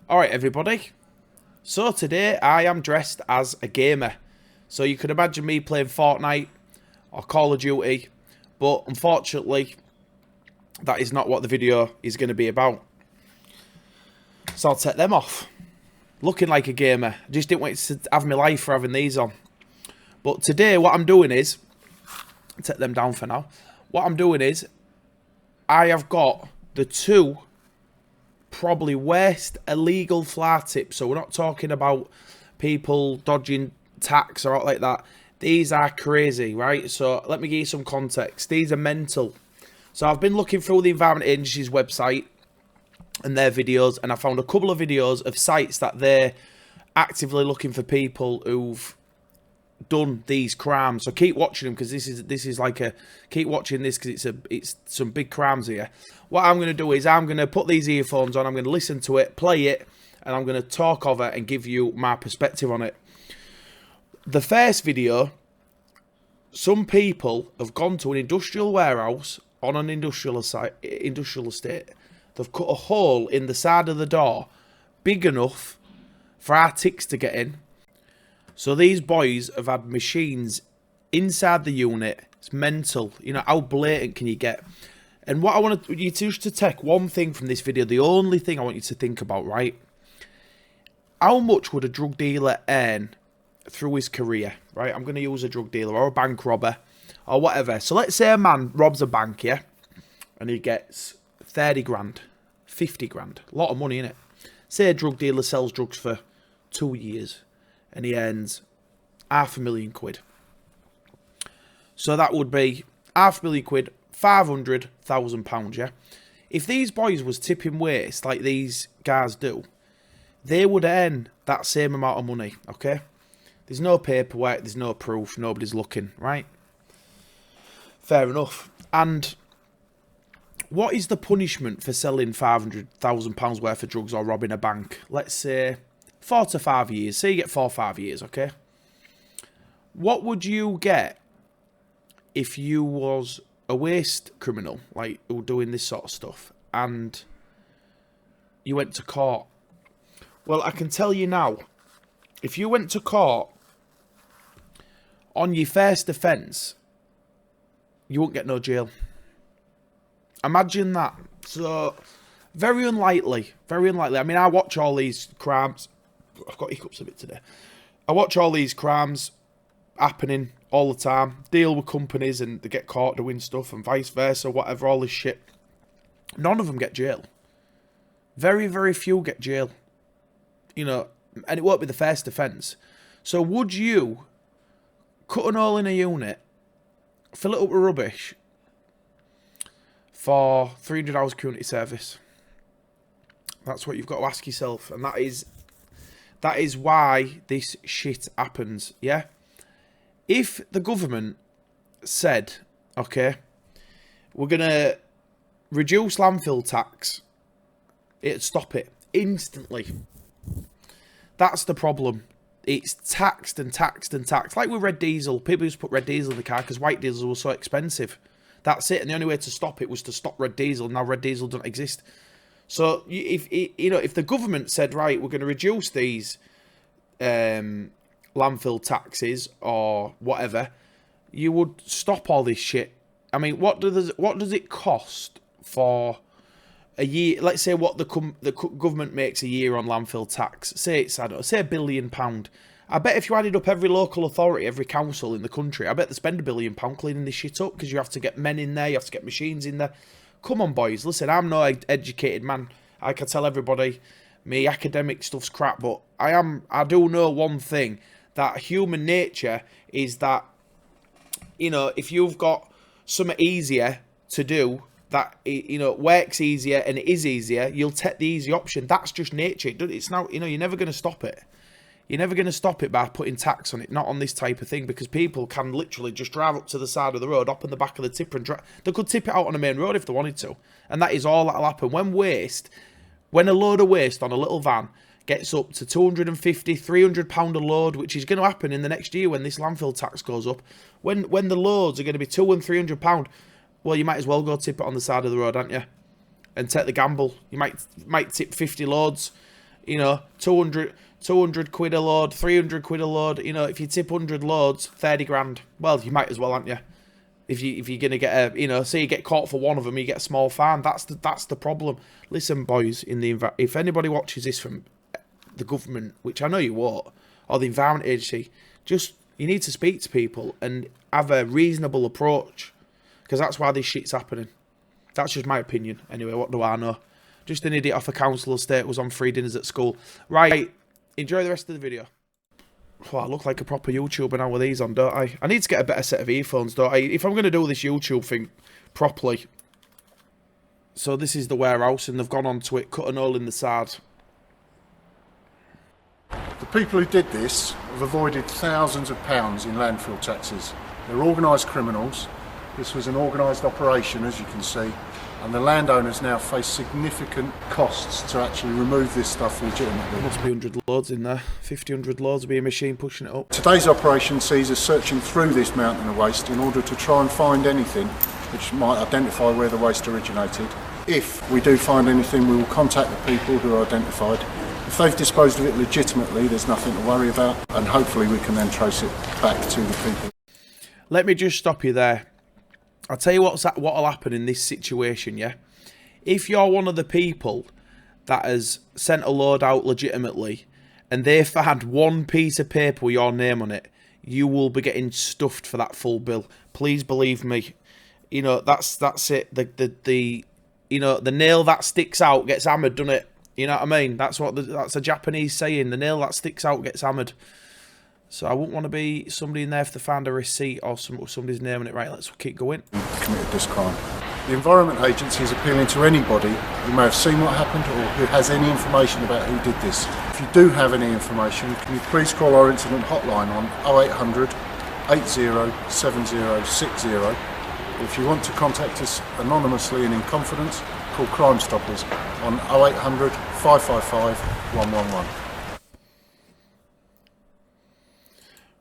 Alright everybody, so today I am dressed as a gamer. So you can imagine me playing Fortnite or Call of Duty, but unfortunately that is not what the video is going to be about. So I'll take them off. Looking like a gamer. I just didn't want to have my life for having these on. But today what I'm doing is, take them down for now. What I'm doing is, I have got the two probably worst illegal floor tips. So we're not talking about people dodging tax or out like that. These are crazy, right? So let me give you some context. These are mental. So I've been looking through the Environment Agency's website and their videos, and I found a couple of videos of sites that they're actively looking for people who've done these crimes. So keep watching them, because this is like a keep watching this, because it's some big crimes here. What I'm going to do is I'm going to put these earphones on, I'm going to listen to it, play it, and I'm going to talk over it and give you my perspective on it. The first video, some people have gone to an industrial warehouse on an industrial estate. They've cut a hole in the side of the door big enough for our ticks to get in. So these boys have had machines inside the unit. It's mental. You know, how blatant can you get? And what I want you to just to take one thing from this video, the only thing I want you to think about, right? How much would a drug dealer earn through his career, right? I'm going to use a drug dealer or a bank robber or whatever. So let's say a man robs a bank, yeah? And he gets 30 grand, 50 grand. A lot of money, innit? Say a drug dealer sells drugs for 2 years and he earns £500,000. So that would be £500,000, £500,000, yeah? If these boys was tipping waste like these guys do, they would earn that same amount of money, okay? There's no paperwork, there's no proof, nobody's looking, right? Fair enough. And what is the punishment for selling £500,000 worth of drugs or robbing a bank? Let's say 4 to 5 years. Say you get 4 or 5 years, okay? What would you get if you was a waste criminal, like who were doing this sort of stuff, and you went to court? Well, I can tell you now, if you went to court on your first offence, you won't get no jail. Imagine that. So, very unlikely. Very unlikely. I mean, I watch all these crimes. I've got hiccups a bit today. I watch all these crimes happening all the time. Deal with companies and they get caught doing stuff and vice versa, whatever, all this shit. None of them get jail. Very, very few get jail. You know, and it won't be the first offence. So would you cut an hole in a unit, fill it up with rubbish for 300 hours community service? That's what you've got to ask yourself. And that is why this shit happens, yeah? If the government said, okay, we're going to reduce landfill tax, it'd stop it instantly. That's the problem. It's taxed and taxed and taxed. Like with red diesel, people used to put red diesel in the car because white diesel was so expensive. That's it. And the only way to stop it was to stop red diesel. Now red diesel doesn't exist. So if the government said, right, we're going to reduce these landfill taxes or whatever, you would stop all this shit. I mean, what does it cost for a year? Let's say what the government makes a year on landfill tax. Say it's, I don't know, say £1 billion. I bet if you added up every local authority, every council in the country, I bet they spend £1 billion cleaning this shit up, because you have to get men in there, you have to get machines in there. Come on, boys. Listen, I'm no educated man. I can tell everybody me academic stuff's crap, but I do know one thing, that human nature is that, you know, if you've got something easier to do, that, you know, works easier and it is easier, you'll take the easy option. That's just nature. It's now, you know, you're never going to stop it. You're never going to stop it by putting tax on it, not on this type of thing, because people can literally just drive up to the side of the road, hop in the back of the tipper and drive. They could tip it out on a main road if they wanted to. And that is all that'll happen. When a load of waste on a little van gets up to £250, £300 a load, which is going to happen in the next year when this landfill tax goes up, when the loads are going to be £200 and £300, well, you might as well go tip it on the side of the road, aren't you? And take the gamble. You might tip 50 loads, You know, 200 quid a load, 300 quid a load. You know, if you tip 100 loads, 30 grand. Well, you might as well, aren't you? If you're gonna get a, you know, say you get caught for one of them, you get a small fine. That's the problem. Listen, boys, if anybody watches this from the government, which I know you won't, or the Environment Agency, just, you need to speak to people and have a reasonable approach, because that's why this shit's happening. That's just my opinion. Anyway, what do I know? Just an idiot off a council estate was on free dinners at school. Right, enjoy the rest of the video. Oh, I look like a proper YouTuber now with these on, don't I? I need to get a better set of earphones, don't I? If I'm going to do this YouTube thing properly. So this is the warehouse, and they've gone onto it, cut an hole in the side. The people who did this have avoided thousands of pounds in landfill taxes. They're organised criminals. This was an organised operation, as you can see, and the landowners now face significant costs to actually remove this stuff legitimately. There must be 100 loads in there. 50, 100 loads will be a machine pushing it up. Today's operation sees us searching through this mountain of waste in order to try and find anything which might identify where the waste originated. If we do find anything, we will contact the people who are identified. If they've disposed of it legitimately, there's nothing to worry about, and hopefully we can then trace it back to the people. Let me just stop you there. I'll tell you what'll happen in this situation, yeah? If you're one of the people that has sent a load out legitimately and they found one piece of paper with your name on it, you will be getting stuffed for that full bill. Please believe me. You know, that's it. The you know, the nail that sticks out gets hammered, doesn't it? You know what I mean? That's a Japanese saying. The nail that sticks out gets hammered. So I wouldn't want to be somebody in there if they found a receipt or somebody's name on it. Right, let's keep going. Committed this crime. The Environment Agency is appealing to anybody who may have seen what happened or who has any information about who did this. If you do have any information, can you please call our incident hotline on 0800 80 7060. If you want to contact us anonymously and in confidence, call Crime Stoppers on 0800 555 111.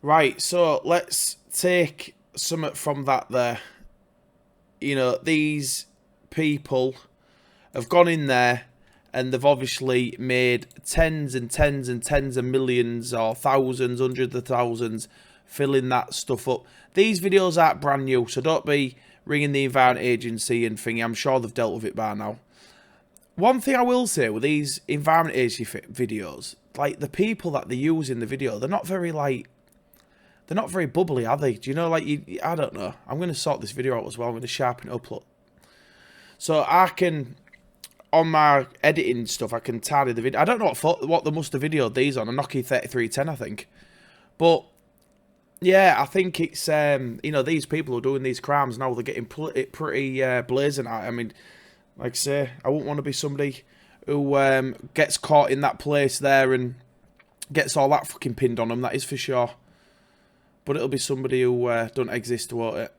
Right, so let's take something from that there. You know, these people have gone in there and they've obviously made tens and tens and tens of millions or thousands, hundreds of thousands filling that stuff up. These videos aren't brand new, so don't be ringing the Environment Agency and thingy. I'm sure they've dealt with it by now. One thing I will say with these Environment Agency videos, like the people that they use in the video, they're not very bubbly, are they? Do you know, like, I don't know. I'm going to sort this video out as well. I'm going to sharpen it up. Look. So I can, on my editing stuff, I can tidy the video. I don't know what they must have videoed these on. A Nokia 3310, I think. But, yeah, I think it's, you know, these people who are doing these crimes now, they're getting pretty blazing at it. I mean, like I say, I wouldn't want to be somebody who gets caught in that place there and gets all that fucking pinned on them, that is for sure. But it'll be somebody who don't exist, won't it?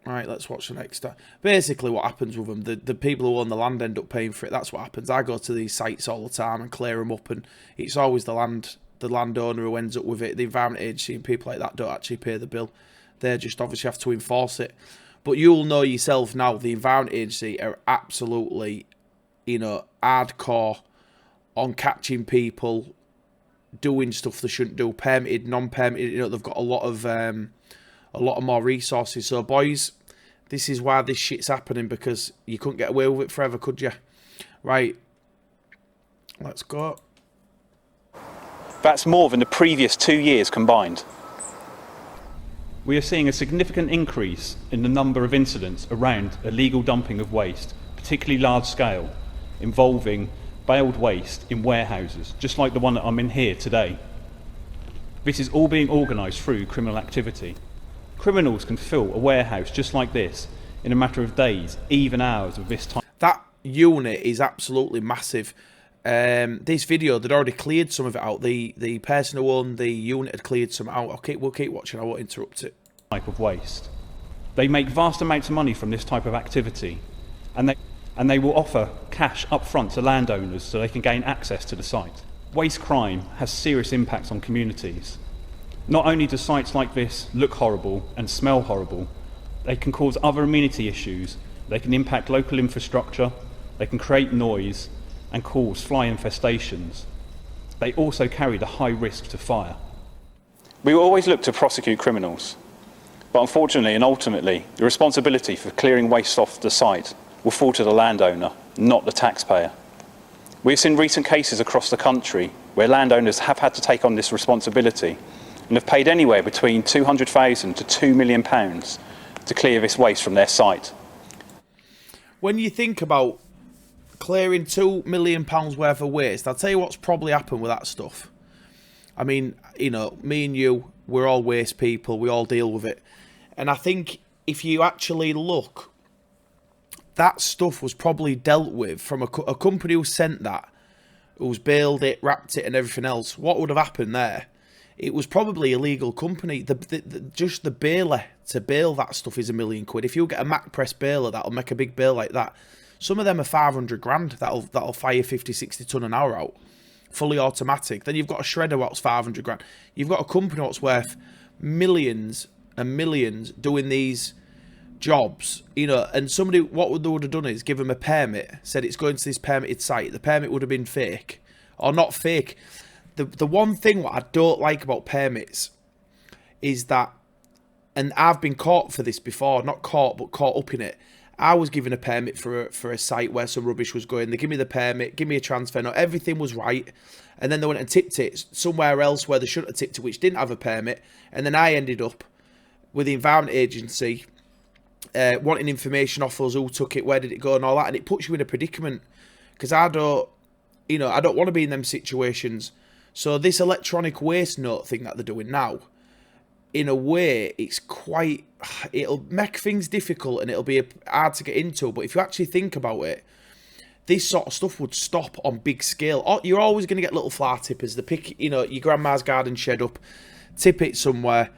Right, let's watch the next. Basically, what happens with them, the people who own the land end up paying for it. That's what happens. I go to these sites all the time and clear them up, and it's always the landowner who ends up with it. The Environment Agency and people like that don't actually pay the bill. They just obviously have to enforce it. But you'll know yourself now, the Environment Agency are absolutely, you know, hardcore on catching people doing stuff they shouldn't do, permitted, non-permitted. You know, they've got a lot of more resources. So, boys, this is why this shit's happening, because you couldn't get away with it forever, could you? Right, let's go. That's more than the previous 2 years combined. We are seeing a significant increase in the number of incidents around illegal dumping of waste, particularly large scale, involving baled waste in warehouses, just like the one that I'm in here today. This is all being organised through criminal activity. Criminals can fill a warehouse just like this in a matter of days, even hours of this time. That unit is absolutely massive. This video, they'd already cleared some of it out. The person who owned the unit had cleared some out. Okay, we'll keep watching. I won't interrupt it. Type of waste. They make vast amounts of money from this type of activity, and they will offer cash up front to landowners so they can gain access to the site. Waste crime has serious impacts on communities. Not only do sites like this look horrible and smell horrible, they can cause other amenity issues, they can impact local infrastructure, they can create noise and cause fly infestations. They also carried a high risk to fire. We will always look to prosecute criminals, but unfortunately and ultimately, the responsibility for clearing waste off the site will fall to the landowner, not the taxpayer. We've seen recent cases across the country where landowners have had to take on this responsibility and have paid anywhere between £200,000 to £2 million to clear this waste from their site. When you think about clearing £2 million worth of waste, I'll tell you what's probably happened with that stuff. I mean, you know, me and you, we're all waste people. We all deal with it. And I think if you actually look, that stuff was probably dealt with from a company who sent that, who's baled it, wrapped it and everything else. What would have happened there? It was probably a legal company. Just the baler to bail that stuff is £1 million. If you get a Mac Press baler that'll make a big bail like that, some of them are 500 grand. That'll fire 50, 60 ton an hour out, fully automatic. Then you've got a shredder what's 500 grand. You've got a company what's worth millions and millions doing these jobs, you know. And somebody, what they would have done is give them a permit, said it's going to this permitted site. The permit would have been fake, or not fake. The one thing what I don't like about permits is that, and I've been caught for this before, not caught, but caught up in it. I was given a permit for a site where some rubbish was going. They give me the permit, give me a transfer note, everything was right. And then they went and tipped it somewhere else where they shouldn't have tipped it, which didn't have a permit. And then I ended up with the Environment Agency wanting information off us, who took it, where did it go and all that. And it puts you in a predicament because I don't want to be in them situations. So this electronic waste note thing that they're doing now, in a way, it'll make things difficult and it'll be hard to get into. But if you actually think about it, this sort of stuff would stop on big scale. You're always going to get little flower tippers. They pick, you know, your grandma's garden shed up, tip it somewhere.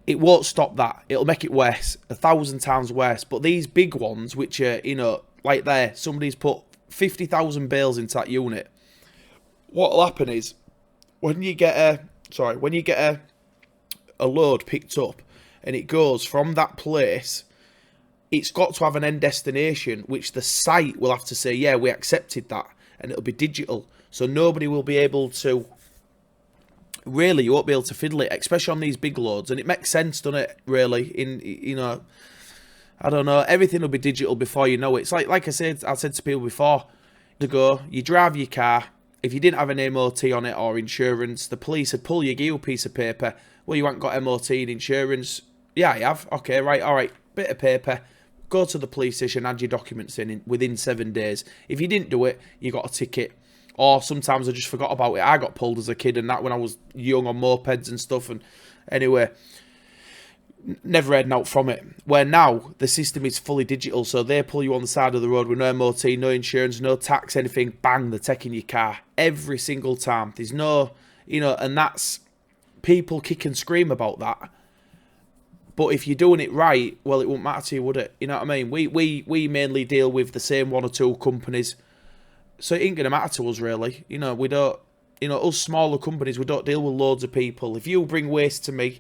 It won't stop that. It'll make it worse, 1,000 times worse. But these big ones, which are, you know, like there, somebody's put 50,000 bales into that unit. What'll happen is, when you get a load picked up and it goes from that place, it's got to have an end destination, which the site will have to say, yeah, we accepted that, and it'll be digital. So nobody will be able to, really, you won't be able to fiddle it, especially on these big loads. And it makes sense, doesn't it, really? In, you know, I don't know, everything will be digital before you know it. It's like I said to people before, you drive your car. If you didn't have an MOT on it or insurance, the police would pull your piece of paper. Well, you haven't got MOT and insurance. Yeah, I have. Okay, right, all right. Bit of paper. Go to the police station, add your documents in within 7 days. If you didn't do it, you got a ticket. Or sometimes I just forgot about it. I got pulled as a kid and that when I was young on mopeds and stuff. And anyway, never heading out from it. Where now, the system is fully digital. So they pull you on the side of the road with no MOT, no insurance, no tax, anything. Bang, they're taking your car. Every single time. There's no, you know, and that's, people kick and scream about that. But if you're doing it right, well, it won't matter to you, would it? You know what I mean? We mainly deal with the same one or two companies. So it ain't going to matter to us, really. You know, we don't, you know, us smaller companies, we don't deal with loads of people. If you bring waste to me,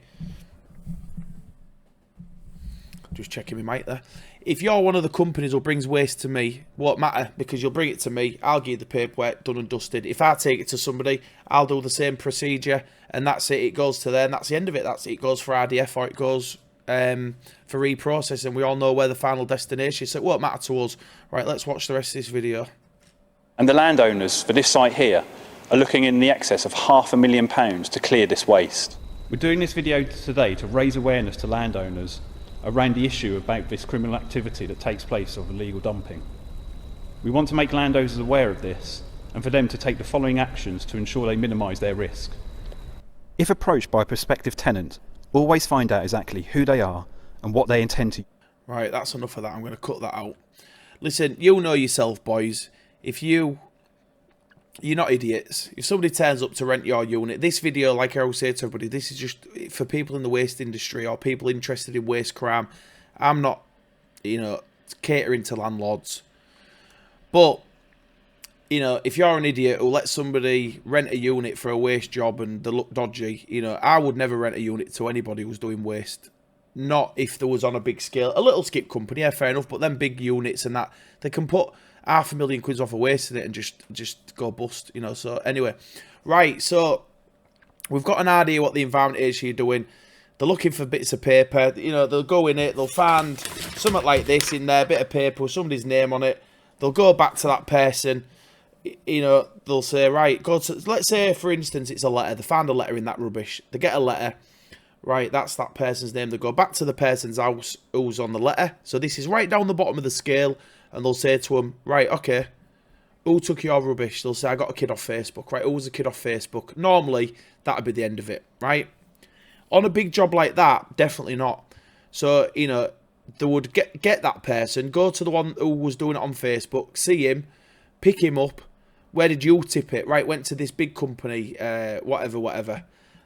just checking my mic there. If you're one of the companies who brings waste to me, won't matter, because you'll bring it to me, I'll give you the paperwork, done and dusted. If I take it to somebody, I'll do the same procedure, and that's it. It goes to there, and that's the end of it. That's it. It goes for RDF, or it goes for reprocessing. We all know where the final destination is, so it won't matter to us. Right, let's watch the rest of this video. And the landowners for this site here are looking in the excess of £500,000 to clear this waste. We're doing this video today to raise awareness to landowners around the issue about this criminal activity that takes place of illegal dumping. We want to make landowners aware of this and for them to take the following actions to ensure they minimise their risk. If approached by a prospective tenant, always find out exactly who they are and what they intend to. Right, that's enough of that. I'm going to cut that out. Listen, you know yourself, boys. If you're not idiots. If somebody turns up to rent your unit, this video, like I always say to everybody, this is just for people in the waste industry or people interested in waste crime. I'm not, you know, catering to landlords. But, you know, if you're an idiot who lets somebody rent a unit for a waste job and they look dodgy, you know, I would never rent a unit to anybody who's doing waste. Not if there was on a big scale. A little skip company, yeah, fair enough, but then big units and that, they can put £500,000 off of wasting it and just go bust, you know. So anyway, right, so we've got an idea what the Environment Agency are doing. They're looking for bits of paper, you know. They'll go in it, they'll find something like this in there, a bit of paper with somebody's name on it. They'll go back to that person, you know. They'll say, right, go to, let's say for instance it's a letter. They find a letter in that rubbish. They get a letter, right, that's that person's name. They go back to the person's house who's on the letter. So this is right down the bottom of the scale, and they'll say to them, right, okay, who took your rubbish? They'll say, I got a kid off Facebook. Right, who was a kid off Facebook? Normally that'd be the end of it, right? On a big job like that, definitely not. So, you know, they would get that person, go to the one who was doing it on Facebook, see him, pick him up. Where did you tip it? Right, went to this big company, whatever.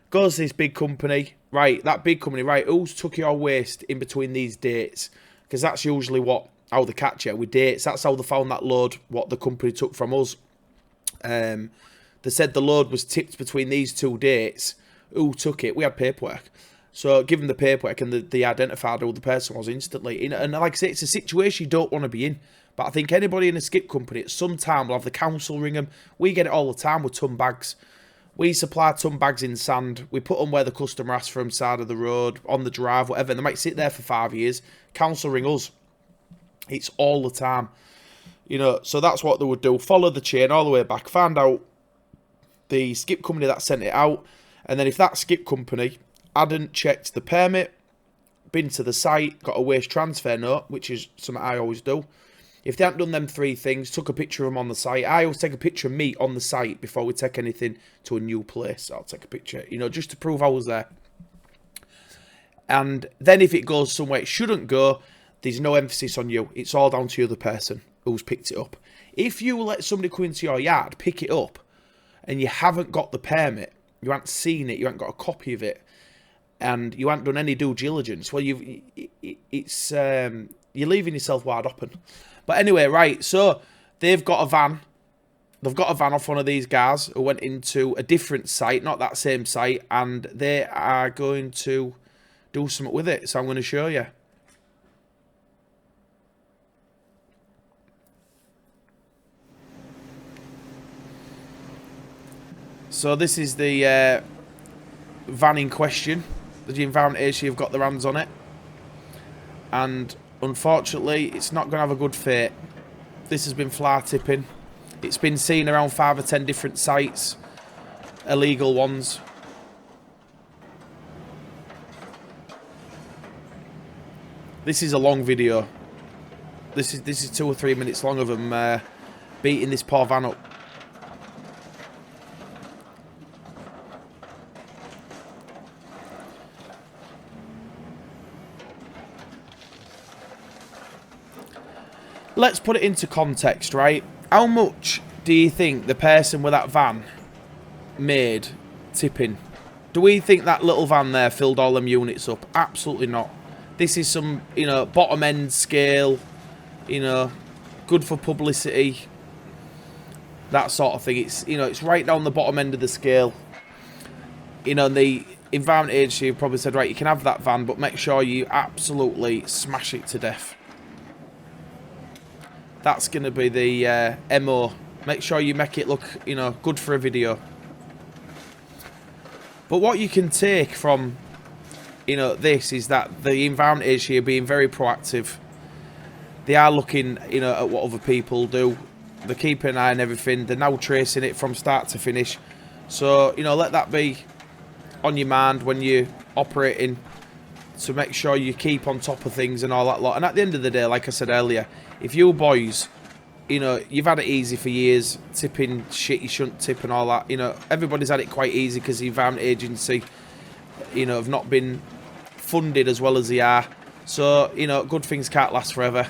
Goes to this big company, right, that big company, right, who's took your waste in between these dates? Because that's usually how they catch you, with dates. That's how they found that load, what the company took from us. They said the load was tipped between these 2 dates. Who took it? We had paperwork. So give them the paperwork, and they identified who the person was instantly. And like I say, it's a situation you don't want to be in. But I think anybody in a skip company at some time will have the council ring them. We get it all the time with ton bags. We supply ton bags in sand. We put them where the customer asks for them, side of the road, on the drive, whatever. And they might sit there for 5 years. Council ring us. It's all the time. You know, so that's what they would do. Follow the chain all the way back. Find out the skip company that sent it out. And then if that skip company hadn't checked the permit, been to the site, got a waste transfer note, which is something I always do. If they hadn't done them 3 things, took a picture of them on the site. I always take a picture of me on the site before we take anything to a new place. I'll take a picture, you know, just to prove I was there. And then if it goes somewhere it shouldn't go, there's no emphasis on you. It's all down to the other person who's picked it up. If you let somebody come into your yard, pick it up, and you haven't got the permit, you haven't seen it, you haven't got a copy of it, and you haven't done any due diligence, well, you're leaving yourself wide open. But anyway, right, so they've got a van. They've got a van off one of these guys who went into a different site, not that same site, and they are going to do something with it. So I'm going to show you. So this is the van in question. The Environment Agency have got their hands on it. And unfortunately, it's not going to have a good fate. This has been fly tipping. It's been seen around 5 or 10 different sites. Illegal ones. This is a long video. This is 2 or 3 minutes long of them beating this poor van up. Let's put it into context, right? How much do you think the person with that van made tipping? Do we think that little van there filled all them units up? Absolutely not. This is some, you know, bottom end scale, you know, good for publicity, that sort of thing. It's, you know, it's right down the bottom end of the scale. You know, and the Environment Agency probably said, right, you can have that van, but make sure you absolutely smash it to death. That's going to be the MO. Make sure you make it look, you know, good for a video. But what you can take from, you know, this is that the Environment Agency are being very proactive. They are looking, you know, at what other people do. They're keeping an eye on everything. They're now tracing it from start to finish. So, you know, let that be on your mind when you're operating, to make sure you keep on top of things and all that lot. And at the end of the day, like I said earlier, if you boys, you know, you've had it easy for years, tipping shit you shouldn't tip and all that, you know, everybody's had it quite easy because the Environment Agency, you know, have not been funded as well as they are. So, you know, good things can't last forever.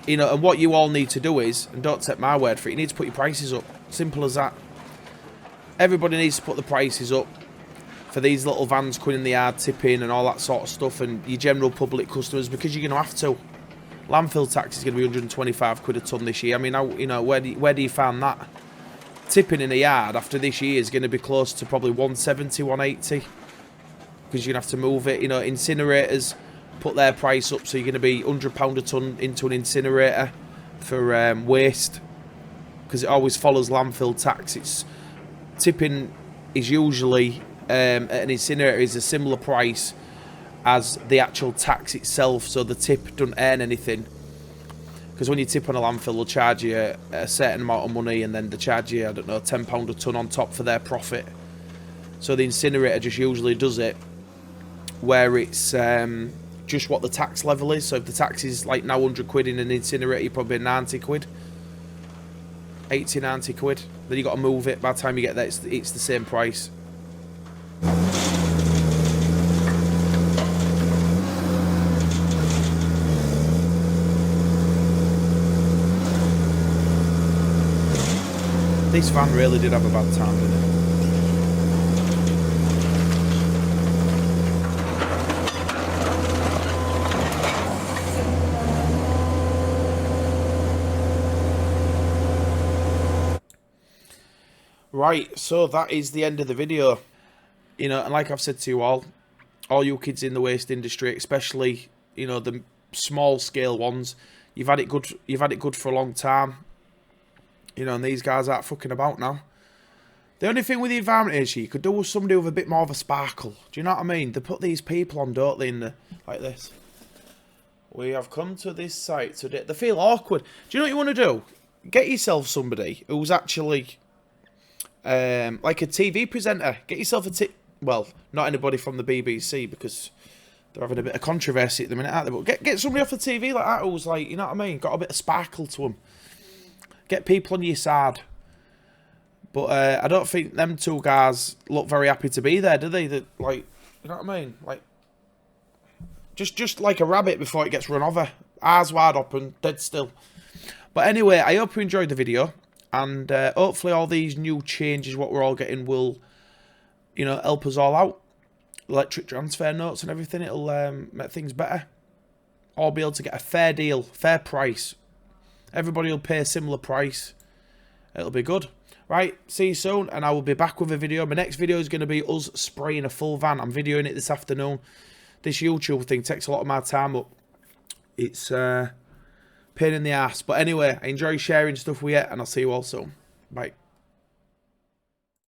You know, and what you all need to do is, and don't take my word for it, you need to put your prices up. Simple as that. Everybody needs to put the prices up for these little vans coming in the yard, tipping and all that sort of stuff, and your general public customers, because you're going to have to. Landfill tax is going to be 125 quid a tonne this year. I mean, how, you know, where do you find that? Tipping in a yard after this year is going to be close to probably 170, 180, because you're going to have to move it. You know, incinerators put their price up, so you're going to be £100 a tonne into an incinerator waste, because it always follows landfill tax. It's tipping is usually at an incinerator is a similar price as the actual tax itself, so the tip doesn't earn anything. Because when you tip on a landfill, they'll charge you a certain amount of money, and then they charge you, I don't know, £10 a tonne on top for their profit. So the incinerator just usually does it where it's just what the tax level is. So if the tax is like now 100 quid in an incinerator, you're probably 90 quid. 80, 90 quid. Then you got to move it. By the time you get there, it's the same price. This van really did have a bad time, didn't it? Right, so that is the end of the video. You know, and like I've said to you all you kids in the waste industry, especially, you know, the small scale ones, you've had it good for a long time. You know, and these guys aren't fucking about now. The only thing with the environment is you could do with somebody with a bit more of a sparkle. Do you know what I mean? They put these people on, don't they, in the, like this. We have come to this site today. They feel awkward. Do you know what you want to do? Get yourself somebody who's actually like a TV presenter. Get yourself well, not anybody from the BBC, because they're having a bit of controversy at the minute, aren't they? But get somebody off the TV like that who's like, you know what I mean? Got a bit of sparkle to them. Get people on your side. But I don't think them two guys look very happy to be there, do they? Like, you know what I mean? Like, just like a rabbit before it gets run over. Eyes wide open, dead still. But anyway, I hope you enjoyed the video. And hopefully all these new changes, what we're all getting, will, you know, help us all out. Electric transfer notes and everything, it'll make things better. All be able to get a fair deal, fair price. Everybody will pay a similar price. It'll be good. Right, see you soon, and I will be back with a video. My next video is going to be us spraying a full van. I'm videoing it this afternoon. This YouTube thing takes a lot of my time up. It's pain in the ass. But anyway, I enjoy sharing stuff with you, and I'll see you all soon. Bye.